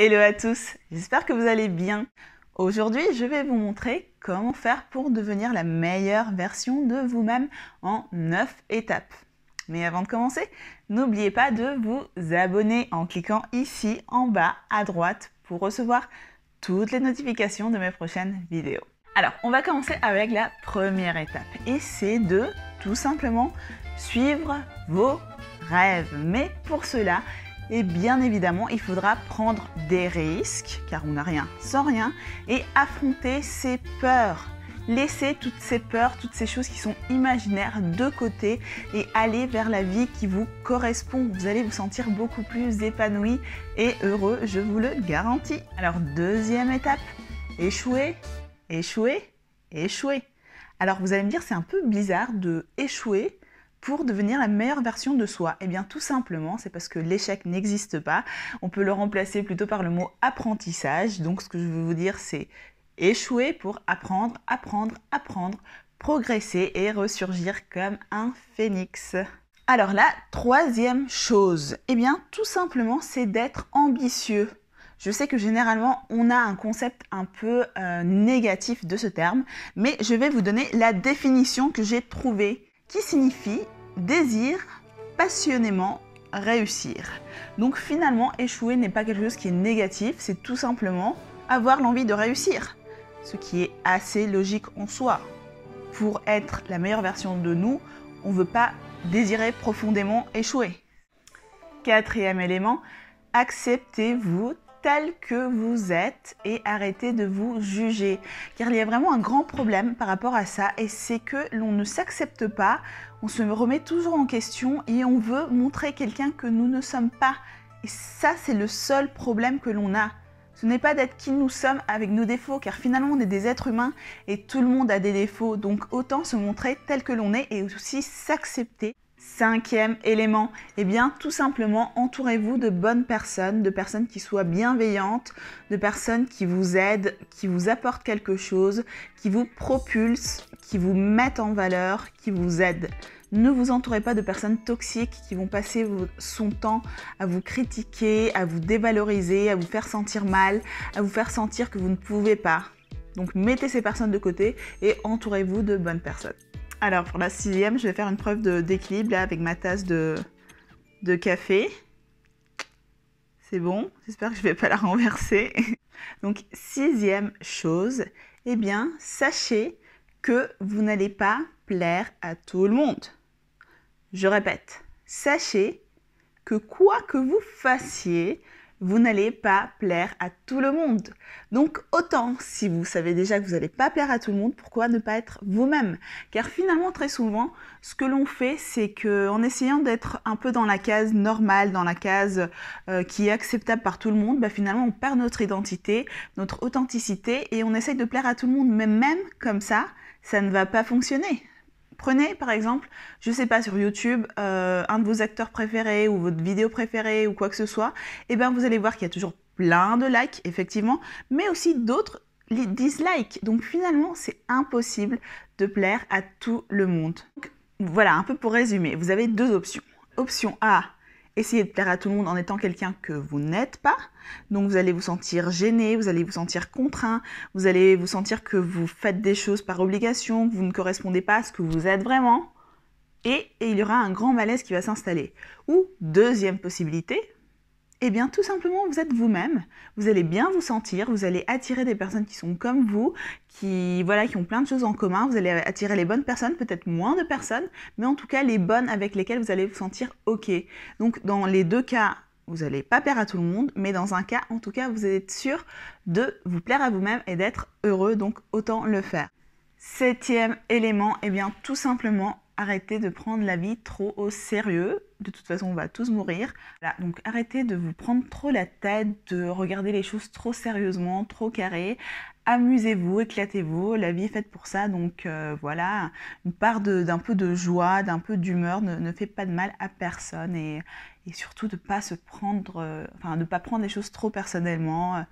Hello à tous, j'espère que vous allez bien. Aujourd'hui, je vais vous montrer comment faire pour devenir la meilleure version de vous-même en 9 étapes. Mais avant de commencer, n'oubliez pas de vous abonner en cliquant ici en bas à droite pour recevoir toutes les notifications de mes prochaines vidéos. Alors, on va commencer avec la première étape et c'est de tout simplement suivre vos rêves. Mais pour cela, et bien évidemment, il faudra prendre des risques, car on n'a rien sans rien, et affronter ses peurs. Laissez toutes ces peurs, toutes ces choses qui sont imaginaires de côté et aller vers la vie qui vous correspond. Vous allez vous sentir beaucoup plus épanoui et heureux, je vous le garantis. Alors, deuxième étape, échouer, échouer, échouer. Alors, vous allez me dire, c'est un peu bizarre de échouer pour devenir la meilleure version de soi. Eh bien, tout simplement, c'est parce que l'échec n'existe pas. On peut le remplacer plutôt par le mot apprentissage. Donc, ce que je veux vous dire, c'est échouer pour apprendre, apprendre, apprendre, progresser et ressurgir comme un phénix. Alors, la troisième chose, eh bien, tout simplement, c'est d'être ambitieux. Je sais que généralement, on a un concept un peu négatif de ce terme, mais je vais vous donner la définition que j'ai trouvée, qui signifie désir passionnément réussir. Donc finalement, échouer n'est pas quelque chose qui est négatif, c'est tout simplement avoir l'envie de réussir, ce qui est assez logique en soi. Pour être la meilleure version de nous, on ne veut pas désirer profondément échouer. Quatrième élément, acceptez-vous tel que vous êtes et arrêtez de vous juger. Car il y a vraiment un grand problème par rapport à ça et c'est que l'on ne s'accepte pas, on se remet toujours en question et on veut montrer quelqu'un que nous ne sommes pas. Et ça, c'est le seul problème que l'on a. Ce n'est pas d'être qui nous sommes avec nos défauts, car finalement on est des êtres humains et tout le monde a des défauts. Donc autant se montrer tel que l'on est et aussi s'accepter. Cinquième élément, eh bien tout simplement entourez-vous de bonnes personnes, de personnes qui soient bienveillantes, de personnes qui vous aident, qui vous apportent quelque chose, qui vous propulsent, qui vous mettent en valeur, qui vous aident. Ne vous entourez pas de personnes toxiques qui vont passer son temps à vous critiquer, à vous dévaloriser, à vous faire sentir mal, à vous faire sentir que vous ne pouvez pas. Donc mettez ces personnes de côté et entourez-vous de bonnes personnes. Alors pour la sixième, je vais faire une preuve d'équilibre là avec ma tasse de café. C'est bon, j'espère que je ne vais pas la renverser. Donc sixième chose, eh bien sachez que vous n'allez pas plaire à tout le monde. Je répète, sachez que quoi que vous fassiez, vous n'allez pas plaire à tout le monde. Donc autant, si vous savez déjà que vous n'allez pas plaire à tout le monde, pourquoi ne pas être vous-même? Car finalement, très souvent, ce que l'on fait, c'est qu'en essayant d'être un peu dans la case normale, dans la case qui est acceptable par tout le monde, bah, finalement, on perd notre identité, notre authenticité et on essaye de plaire à tout le monde. Mais même comme ça ne va pas fonctionner. Prenez par exemple, je sais pas, sur YouTube, un de vos acteurs préférés ou votre vidéo préférée ou quoi que ce soit, et bien vous allez voir qu'il y a toujours plein de likes, effectivement, mais aussi d'autres dislikes. Donc finalement, c'est impossible de plaire à tout le monde. Donc, voilà, un peu pour résumer, vous avez deux options. Option A, essayez de plaire à tout le monde en étant quelqu'un que vous n'êtes pas. Donc vous allez vous sentir gêné, vous allez vous sentir contraint, vous allez vous sentir que vous faites des choses par obligation, que vous ne correspondez pas à ce que vous êtes vraiment. Et il y aura un grand malaise qui va s'installer. Ou deuxième possibilité, eh bien tout simplement vous êtes vous-même, vous allez bien vous sentir, vous allez attirer des personnes qui sont comme vous, qui ont plein de choses en commun, vous allez attirer les bonnes personnes, peut-être moins de personnes, mais en tout cas les bonnes avec lesquelles vous allez vous sentir ok. Donc dans les deux cas, vous n'allez pas plaire à tout le monde, mais dans un cas, en tout cas, vous êtes sûr de vous plaire à vous-même et d'être heureux, donc autant le faire. Septième élément, eh bien tout simplement arrêtez de prendre la vie trop au sérieux. De toute façon, on va tous mourir. Voilà, donc arrêtez de vous prendre trop la tête, de regarder les choses trop sérieusement, trop carré. Amusez-vous, éclatez-vous, la vie est faite pour ça. Donc voilà, une part d'un peu de joie, d'un peu d'humeur ne fait pas de mal à personne. Et surtout de pas se prendre, de pas prendre les choses trop personnellement,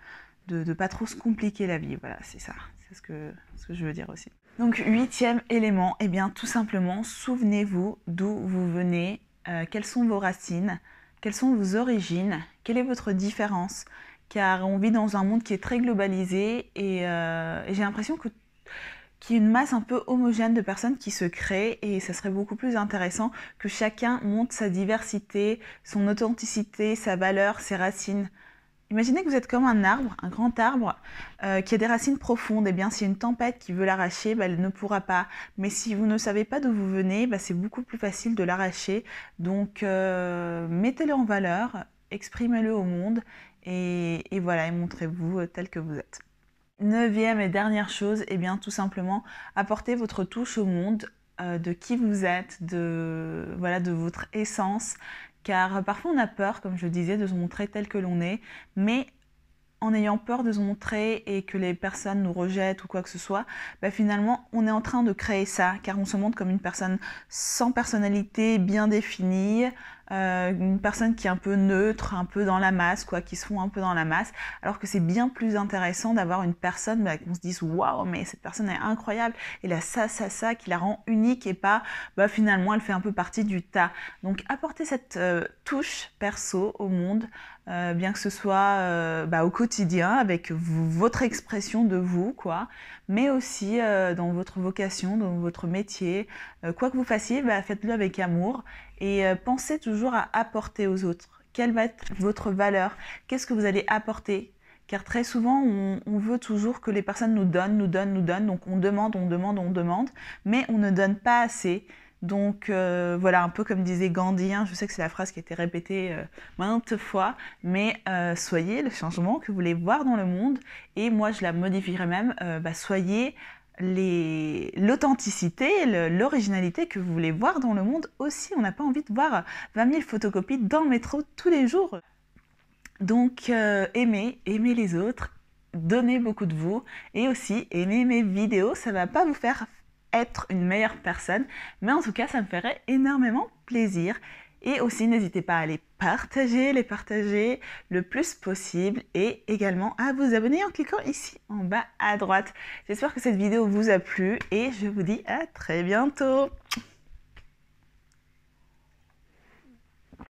de pas trop se compliquer la vie. Voilà, c'est ça. C'est ce que je veux dire aussi. Donc huitième élément, eh bien tout simplement, souvenez-vous d'où vous venez, quelles sont vos racines, quelles sont vos origines, quelle est votre différence, car on vit dans un monde qui est très globalisé et j'ai l'impression qu'il y a une masse un peu homogène de personnes qui se créent et ça serait beaucoup plus intéressant que chacun montre sa diversité, son authenticité, sa valeur, ses racines. Imaginez que vous êtes comme un arbre, un grand arbre, qui a des racines profondes. Et bien, s'il y a une tempête qui veut l'arracher, bah, elle ne pourra pas. Mais si vous ne savez pas d'où vous venez, bah, c'est beaucoup plus facile de l'arracher. Donc, mettez-le en valeur, exprimez-le au monde, et voilà, et montrez-vous tel que vous êtes. Neuvième et dernière chose, et bien, tout simplement, apportez votre touche au monde, de qui vous êtes, voilà, de votre essence. Car parfois on a peur, comme je disais, de se montrer tel que l'on est, mais en ayant peur de se montrer et que les personnes nous rejettent ou quoi que ce soit, bah finalement on est en train de créer ça, car on se montre comme une personne sans personnalité bien définie, une personne qui est un peu neutre, un peu dans la masse, quoi, qui se fond un peu dans la masse, alors que c'est bien plus intéressant d'avoir une personne qu'on se dise waouh, mais cette personne est incroyable, elle a ça, qui la rend unique et pas bah finalement elle fait un peu partie du tas. Donc apportez cette touche perso au monde, bien que ce soit au quotidien avec votre expression de vous, quoi, mais aussi dans votre vocation, dans votre métier, quoi que vous fassiez, bah, faites-le avec amour et pensez toujours à apporter aux autres. Quelle va être votre valeur? Qu'est-ce que vous allez apporter? Car très souvent, on veut toujours que les personnes nous donnent, donc on demande, mais on ne donne pas assez. Donc voilà, un peu comme disait Gandhi, hein, je sais que c'est la phrase qui a été répétée maintes fois, mais soyez le changement que vous voulez voir dans le monde, et moi je la modifierais même, soyez l'authenticité, l'originalité que vous voulez voir dans le monde aussi. On n'a pas envie de voir 20 000 photocopies dans le métro tous les jours. Donc aimez les autres, donnez beaucoup de vous, et aussi aimez mes vidéos, ça va pas vous faire être une meilleure personne, mais en tout cas ça me ferait énormément plaisir. Et aussi n'hésitez pas à les partager le plus possible, et également à vous abonner en cliquant ici en bas à droite. J'espère que cette vidéo vous a plu et je vous dis à très bientôt.